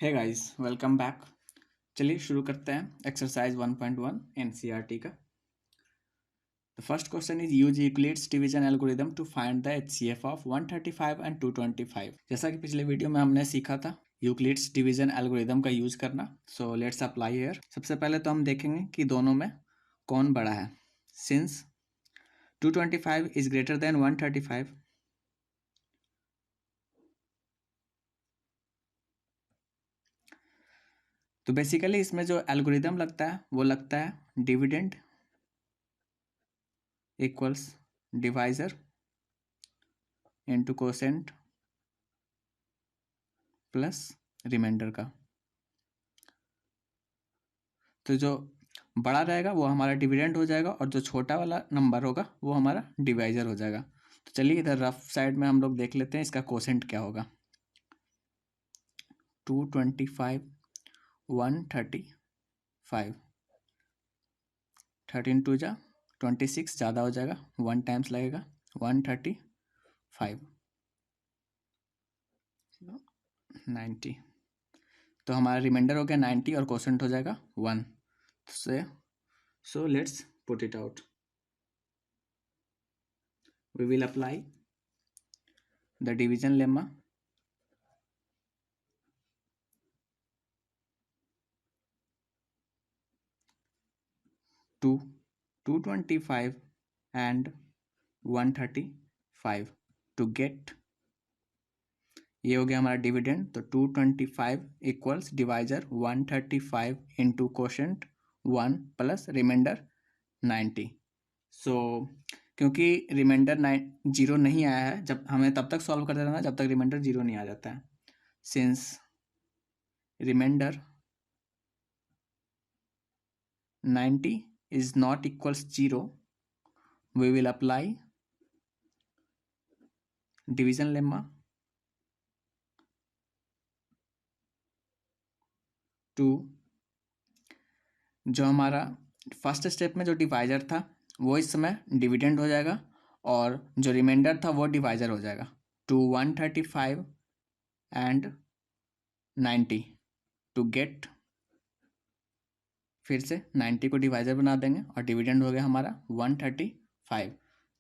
Hey guys, welcome back. चलिए शुरू करते हैं एक्सरसाइज 1.1 एनसीईआरटी का। The first question is use Euclid's division algorithm to find the HCF of 135 and 225। जैसा कि पिछले वीडियो में हमने सीखा था यूक्लिड्स डिवीजन एल्गोरिथम का यूज करना। So let's apply here. सबसे पहले तो हम देखेंगे कि दोनों में कौन बड़ा है। सिंस 225 इज ग्रेटर देन 135, तो बेसिकली इसमें जो एल्गोरिथम लगता है वो लगता है dividend equals divisor into quotient plus remainder का। तो जो बड़ा रहेगा वो हमारा डिविडेंड हो जाएगा और जो छोटा वाला नंबर होगा वो हमारा डिवाइजर हो जाएगा। तो चलिए इधर रफ साइड में हम लोग देख लेते हैं इसका कोसेंट क्या होगा। 225 135 13 टू जा 26 ज़्यादा हो जाएगा, 1 टाइम्स लगेगा 135 90। तो हमारा रिमाइंडर हो गया 90 और कोसेंट हो जाएगा 1 से। So let's put it out. We will apply the division lemma. 225 and 135 to get, ये हो गया हमारा डिविडेंड। तो 225 equals divisor 135 into quotient 1 plus remainder 90। So क्योंकि रिमाइंडर 0 नहीं आया है, जब हमें तब तक सॉल्व करते रहना जब तक रिमाइंडर 0 नहीं आ जाता है। Since reminder 90 is not equals 0, we will apply division lemma to, जो हमारा फर्स्ट स्टेप में जो डिवाइजर था वो इस समय डिविडेंड हो जाएगा और जो रिमाइंडर था वो डिवाइजर हो जाएगा। टू 135 एंड 90 टू गेट, फिर से 90 को डिवाइजर बना देंगे और डिविडेंड हो गया हमारा 135।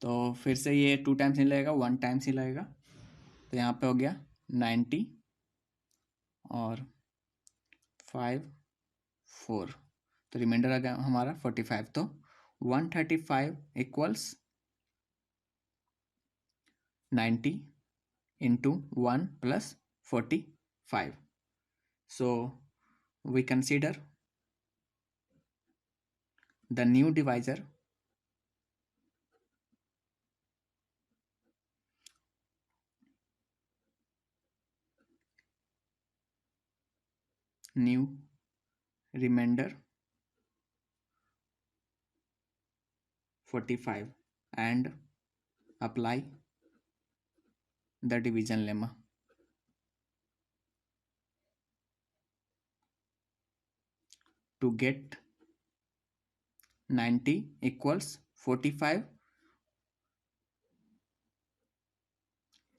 तो फिर से ये 2 टाइम्स नहीं लगेगा, 1 टाइम्स ही लगेगा। तो यहाँ पे हो गया 90 और 5 4, तो रिमाइंडर आ गया हमारा 45। तो 135 equals 90 into 1 plus 45। So we consider the new divisor new remainder 45 and apply the division lemma. To get 90 equals 45,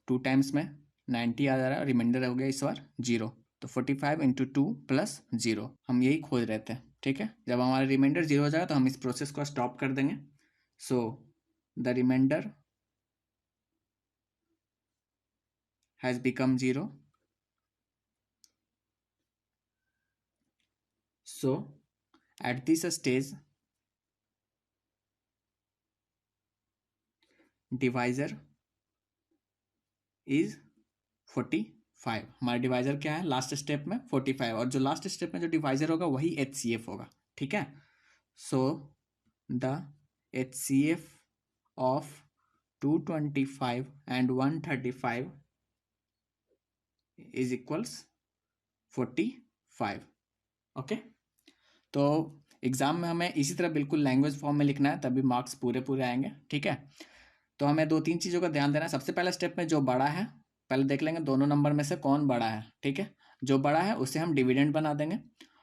2 times में 90 आ जा रहा है, रिमाइंडर हो गया इस बार 0। तो 45 इंटू 2 प्लस 0, हम यही खोज रहे थे। ठीक है, जब हमारा रिमाइंडर 0 हो जाएगा तो हम इस प्रोसेस को स्टॉप कर देंगे। So the remainder has become 0। So at this stage divisor is 45। हमारा डिवाइजर क्या है लास्ट स्टेप में 45, और जो लास्ट स्टेप में जो डिवाइजर होगा वही एचसीएफ होगा। ठीक है, so the HCF of 225 and 135 is equals 45। Okay, तो एग्जाम में हमें इसी तरह बिल्कुल लैंग्वेज फॉर्म में लिखना है, तभी मार्क्स पूरे पूरे आएंगे। ठीक है, तो हमें 2-3 चीज़ों का ध्यान देना है। सबसे पहले स्टेप में जो बड़ा है, पहले देख लेंगे दोनों नंबर में से कौन बड़ा है। ठीक है, जो बड़ा है उसे हम डिविडेंड बना देंगे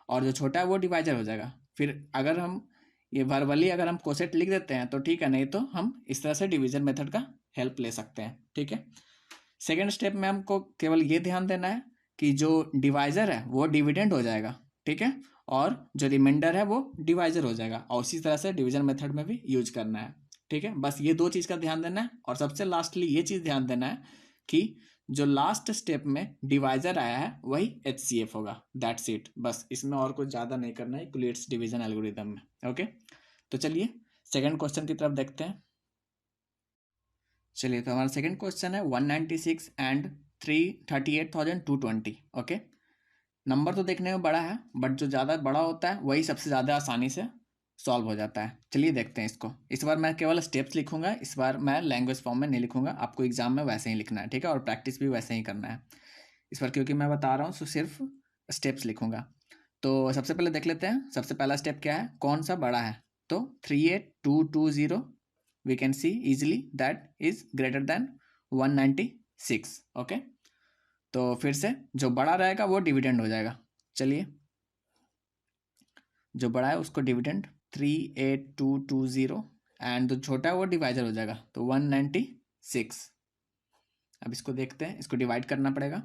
और जो छोटा है वो डिवाइजर हो जाएगा। फिर अगर हम ये वर्बली अगर हम कोसेट लिख देते हैं तो ठीक है, नहीं तो हम इस तरह से डिवीजन मेथड का हेल्प ले सकते हैं। ठीक है, सेकेंड स्टेप में हमको केवल ये ध्यान देना है कि जो डिवाइजर है वो डिविडेंड हो जाएगा, ठीक है, और जो रिमाइंडर है वो डिवाइजर हो जाएगा, और उसी तरह से डिवीजन मेथड में भी यूज करना है, ठीक है। बस ये दो चीज़ का ध्यान देना है, और सबसे लास्टली ये चीज़ ध्यान देना है कि जो लास्ट स्टेप में डिवाइजर आया है वही HCF होगा, दैट्स इट। बस इसमें और कुछ ज़्यादा नहीं करना है यूक्लिड्स डिवीजन एल्गोरिथम में, ओके। तो चलिए सेकंड क्वेश्चन की तरफ देखते हैं। चलिए, तो हमारा सेकंड क्वेश्चन है 196 एंड 338,220, ओके। नंबर तो देखने में बड़ा है, बट जो ज़्यादा बड़ा होता है वही सबसे ज़्यादा आसानी से सॉल्व हो जाता है। चलिए देखते हैं इसको। इस बार मैं केवल स्टेप्स लिखूंगा, इस बार मैं लैंग्वेज फॉर्म में नहीं लिखूंगा, आपको एग्जाम में वैसे ही लिखना है, ठीक है, और प्रैक्टिस भी वैसे ही करना है। इस बार क्योंकि मैं बता रहा हूँ तो सिर्फ स्टेप्स लिखूंगा। तो सबसे पहले देख लेते हैं, सबसे पहला स्टेप क्या है, कौन सा बड़ा है। तो 38220 we can see easily that is greater than 196, okay. तो फिर से जो बड़ा रहेगा वो डिविडेंड हो जाएगा। चलिए, जो बड़ा है उसको डिविडेंड 38220, एंड जो छोटा है वो डिवाइजर हो जाएगा, तो 196। अब इसको देखते हैं, इसको डिवाइड करना पड़ेगा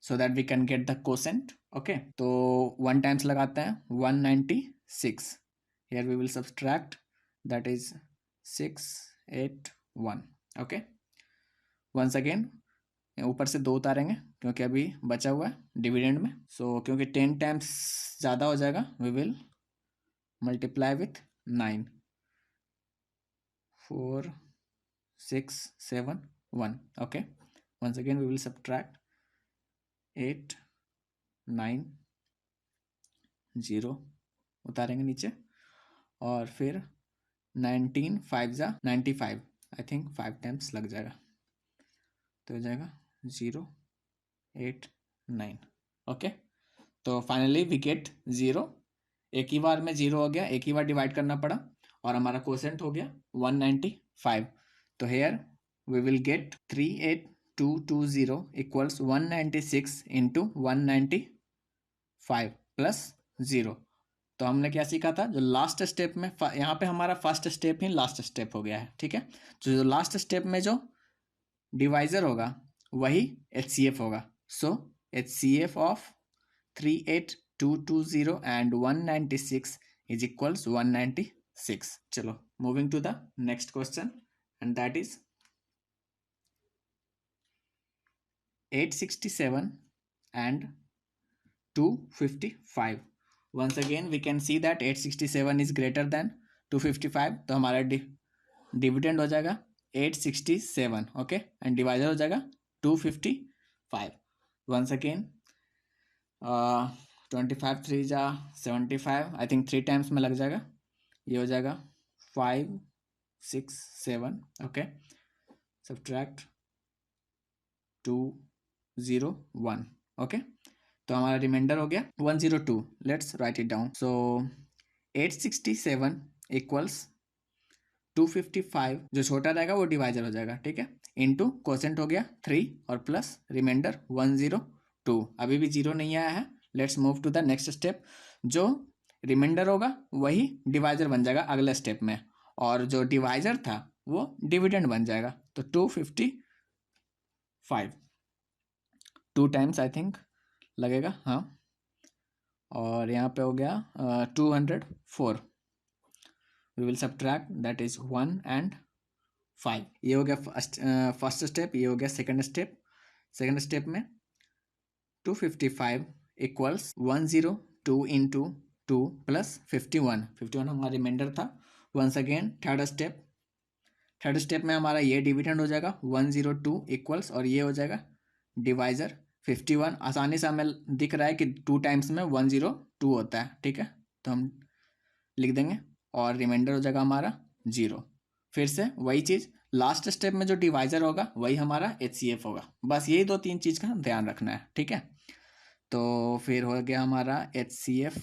so that we can get the quotient, okay. तो 1 टाइम्स लगाते हैं 196, here we will subtract, that is 681, okay. Once again ऊपर से 2 उतारेंगे क्योंकि अभी बचा हुआ है डिविडेंड में, सो क्योंकि 10 टाइम्स ज़्यादा हो जाएगा we will multiply with 9, 4 6 7 1, okay. Once again we will subtract 8 9 0 उतारेंगे नीचे, और फिर 19 5 जा 95, आई थिंक 5 टाइम्स लग जाएगा, तो हो जाएगा 0 8 9, ओके। तो फाइनली वी गेट 0, एक ही बार में 0 हो गया, एक ही बार डिवाइड करना पड़ा, और हमारा कोसेंट हो गया 195। तो here we will get 38220 equals 196 into 195 plus 0। तो हमने क्या सीखा था, जो लास्ट स्टेप में, यहाँ पे हमारा फर्स्ट स्टेप ही लास्ट स्टेप हो गया है, ठीक है। तो जो लास्ट स्टेप में जो डिवाइजर होगा वही HCF होगा, सो HCF of 38220 and 196 is equals 196. चलो, moving to the next question, and that is 867 and 255. Once again we can see that 867 is greater than 255, तो हमारा डिविडेंड हो जाएगा 867, ओके, एंड डिवाइजर हो जाएगा 255। वंस अगेन 25 3 जा 75, आई थिंक 3 टाइम्स में लग जाएगा, ये हो जाएगा 5 6 7, ओके। Subtract 2 0 1, okay. तो हमारा रिमाइंडर हो गया 102। Let's write it down. So 867 equals 255, जो छोटा रहेगा वो डिवाइजर हो जाएगा, ठीक है, इनटू कोसेंट हो गया 3 और प्लस रिमाइंडर 102। अभी भी 0 नहीं आया है, let's move to the next step. जो रिमाइंडर होगा वही डिवाइजर बन जाएगा अगले स्टेप में, और जो डिवाइजर था वो डिविडेंड बन जाएगा, तो 255 2 टाइम्स आई थिंक लगेगा, हाँ। और यहाँ पे हो गया 204, we will subtract, that is 1 and 5। ये हो गया फर्स्ट स्टेप, ये हो गया सेकंड स्टेप। सेकंड स्टेप में 255 इक्वल्स 102 इंटू 2 प्लस 51, 51 हमारा रिमाइंडर था। वंस अगेन थर्ड स्टेप में हमारा ये डिविडेंड हो जाएगा 102 इक्वल्स, और ये हो जाएगा डिवाइजर 51। आसानी से हमें दिख रहा है कि 2 टाइम्स में 102 होता है, ठीक है, तो हम लिख देंगे, और रिमाइंडर हो जाएगा हमारा 0। फिर से वही चीज़, लास्ट स्टेप में जो डिवाइजर होगा वही हमारा HCF होगा। बस यही 2-3 चीज़ का ध्यान रखना है, ठीक है। तो फिर हो गया हमारा HCF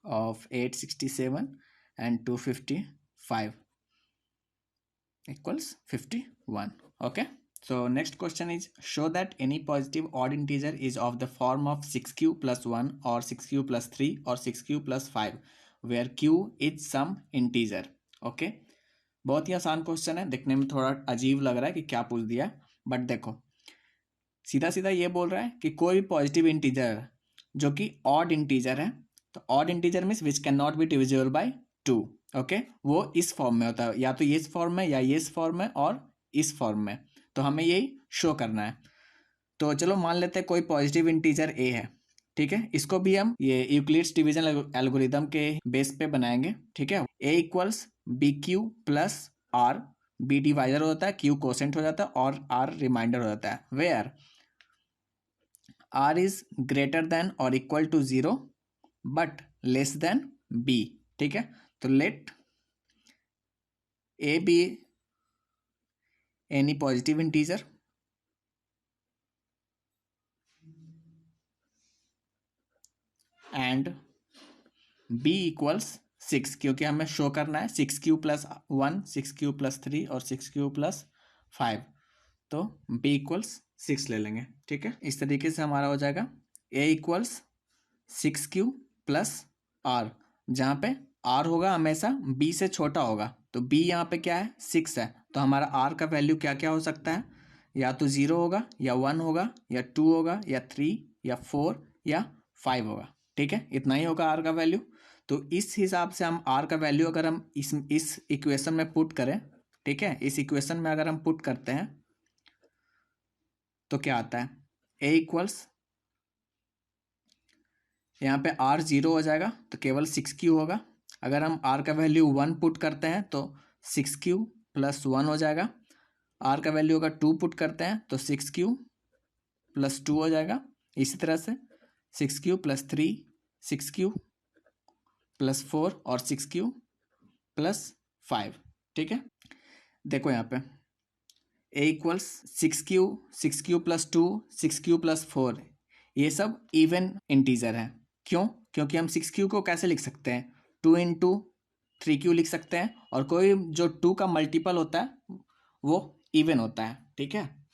of 867 and 255 equals 51, okay. So next question is, show that any positive odd integer is of the form of 6q plus 1 or 6q plus 3 or 6q plus 5 where q is some integer, okay। बहुत ही आसान question है, देखने में थोड़ा अजीब लग रहा है कि क्या पूछ दिया, बट देखो सीधा सीधा ये बोल रहा है कि कोई भी पॉजिटिव इंटीजर जो कि ऑड इंटीजर है, तो odd integer means which can not be divisible by 2, okay, वो इस फॉर्म में होता है, या तो ये इस फॉर्म में, या ये इस फॉर्म में, और इस फॉर्म में। तो हमें यही शो करना है। तो चलो मान लेते हैं कोई पॉजिटिव इंटीजर ए है, ठीक है। इसको भी हम ये यूक्लिड्स डिवीजन एल्गोरिदम के बेस पे बनाएंगे, ठीक है। A equals B Q plus R, B divisor हो जाता है, क्यू कोसेंट हो जाता है, और आर रिमाइंडर हो जाता है, where R is greater than और equal to 0 but less than B, ठीक है। तो let A B any positive integer and B equals 6, क्योंकि हमें शो करना है 6q+1, 6q+3 और 6q+5, तो b इक्वल्स 6 ले लेंगे, ठीक है। इस तरीके से हमारा हो जाएगा a इक्वल्स 6q+r, जहाँ पे r होगा हमेशा b से छोटा होगा, तो b यहाँ पे क्या है 6 है, तो हमारा r का वैल्यू क्या क्या हो सकता है, या तो 0 होगा, या 1 होगा, या 2 होगा, या 3, या 4, या 5 होगा, ठीक है। इतना ही होगा r का वैल्यू। तो इस हिसाब से हम r का वैल्यू अगर हम इस इक्वेशन में पुट करें, ठीक है, इस इक्वेशन में अगर हम पुट करते हैं तो क्या आता है, a इक्वल्स यहाँ पे r 0 हो जाएगा, तो केवल 6q होगा। अगर हम r का वैल्यू 1 पुट करते हैं तो 6q+1 हो जाएगा। r का वैल्यू अगर 2 पुट करते हैं तो 6q+2 हो जाएगा। इसी तरह से 6q+3, 6q+4 और 6q+5, ठीक है। देखो यहाँ पे a इक्वल्स 6q+2, 6q+4, ये सब इवन इंटीजर है। क्यों? क्योंकि हम 6q को कैसे लिख सकते हैं, 2 × 3q लिख सकते हैं, और कोई जो 2 का मल्टीपल होता है वो इवन होता है, ठीक है।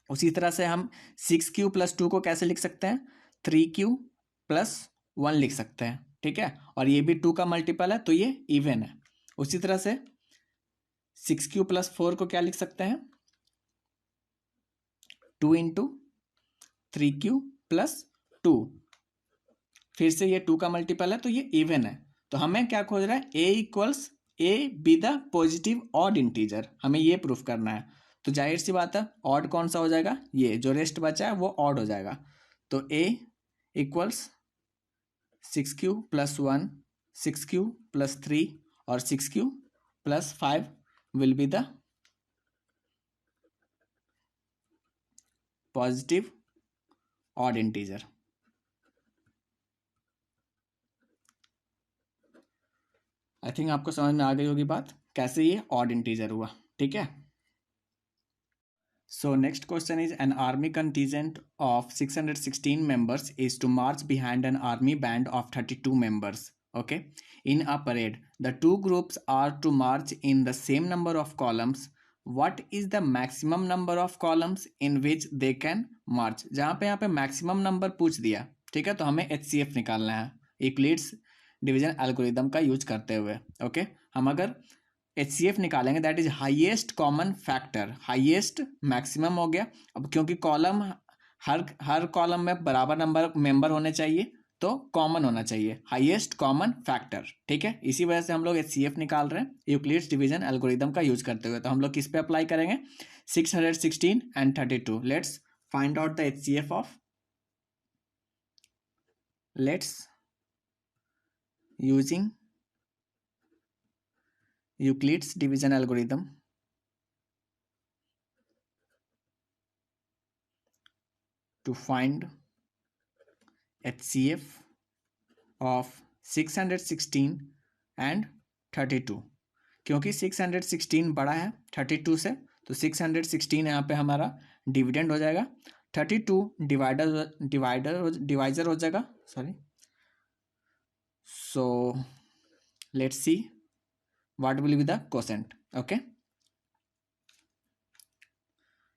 उसी तरह से हम 6q+2 को कैसे लिख सकते हैं, 3q+1 लिख सकते हैं, ठीक है। और ये भी 2 का मल्टीपल है, तो ये इवन है। उसी तरह से 6q+4 को क्या लिख सकते हैं, 2 × 3q+2, फिर से ये 2 का मल्टीपल है, तो ये इवन है। तो हमें क्या खोज रहा है, a equals a be the positive odd integer, हमें ये प्रूफ करना है। तो जाहिर सी बात है ऑड कौन सा हो जाएगा, ये जो रेस्ट बचा है वो ऑड हो जाएगा। तो a इक्वल्स 6q+1, 6q+3 और 6q+5 will be the positive odd integer. I think आपको समझ में आ गई होगी बात, कैसे ये ऑड इंटीजर हुआ, ठीक है। So next question is, an army contingent of 616 members is to march behind an army band of 32 members, okay, in a parade. The two groups are to march in the same number of columns. What is the maximum number of columns in which they can march? जहाँ पे यहाँ पे maximum number पूछ दिया, ठीक है, तो हमें HCF निकालना है यूक्लिड्स डिवीजन एल्गोरिदम का यूज करते हुए, ओके। हम अगर HCF निकालेंगे, that is highest common factor, highest maximum हो गया। अब क्योंकि कॉलम हर कॉलम में बराबर नंबर मेंबर होने चाहिए, तो कॉमन होना चाहिए, हाईएस्ट कॉमन फैक्टर, ठीक है। इसी वजह से हम लोग HCF निकाल रहे हैं यूक्लिड्स डिवीजन एल्गोरिदम का यूज करते हुए। तो हम लोग किस पे अप्लाई करेंगे, 616 and 32। Let's find out the HCF of, let's using Euclid's division algorithm to find HCF of 616 and 32। क्योंकि 616 बड़ा है 32 से, तो 616 यहाँ पे हमारा डिविडेंड हो जाएगा, 32 डिवाइजर हो जाएगा, sorry. So let's see what will be the quotient, okay.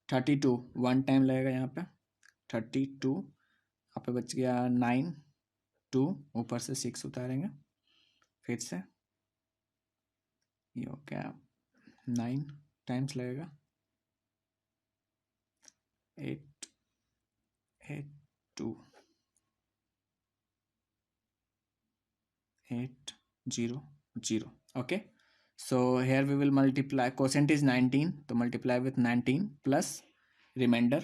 32 1 time लगेगा यहाँ पे, 32 यहाँ पे बच गया 9, 2 ऊपर से 6 उतारेंगे, फिर से ये हो गया 9 टाइम्स लगेगा, 8 8 2 8 0 0. Okay, so here we will multiply. Quotient is 19, तो multiply with 19 plus remainder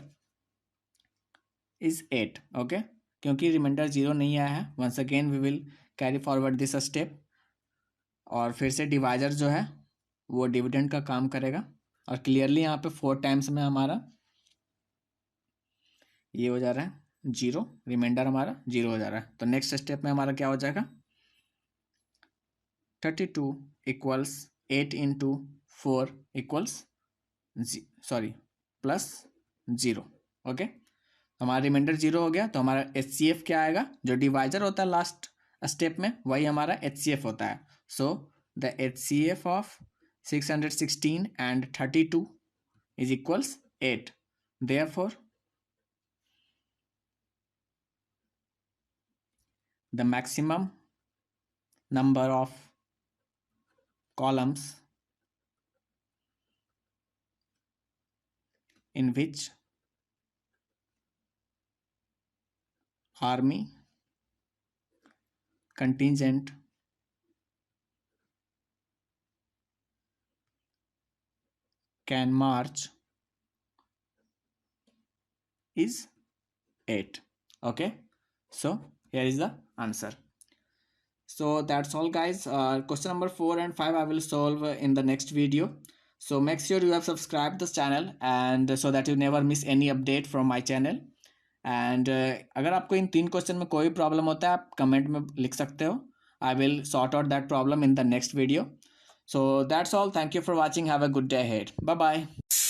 is 8. Okay, क्योंकि रिमाइंडर 0 नहीं आया है, once again we will carry forward this step, और फिर से डिवाइजर जो है वो डिविडेंड का काम करेगा, और क्लियरली यहाँ पे 4 टाइम्स में हमारा ये हो जा रहा है 0, रिमाइंडर हमारा 0 हो जा रहा है. तो नेक्स्ट स्टेप में हमारा क्या हो जाएगा, 32 equals 8 into 4 equals plus 0. Okay, हमारा रिमाइंडर 0 हो गया, तो हमारा HCF क्या आएगा, जो डिवाइजर होता है लास्ट स्टेप में वही हमारा HCF होता है. So the HCF of 616 and 32 is equals 8. Therefore the maximum number of columns in which army contingent can march is 8. Okay, so here is the answer. So that's all guys. Question number 4 and 5 I will solve in the next video. So make sure you have subscribed this channel, and so that you never miss any update from my channel. And अगर आपको इन 3 question में कोई problem होता है आप comment में लिख सकते हो. I will sort out that problem in the next video. So that's all. Thank you for watching. Have a good day ahead. Bye bye.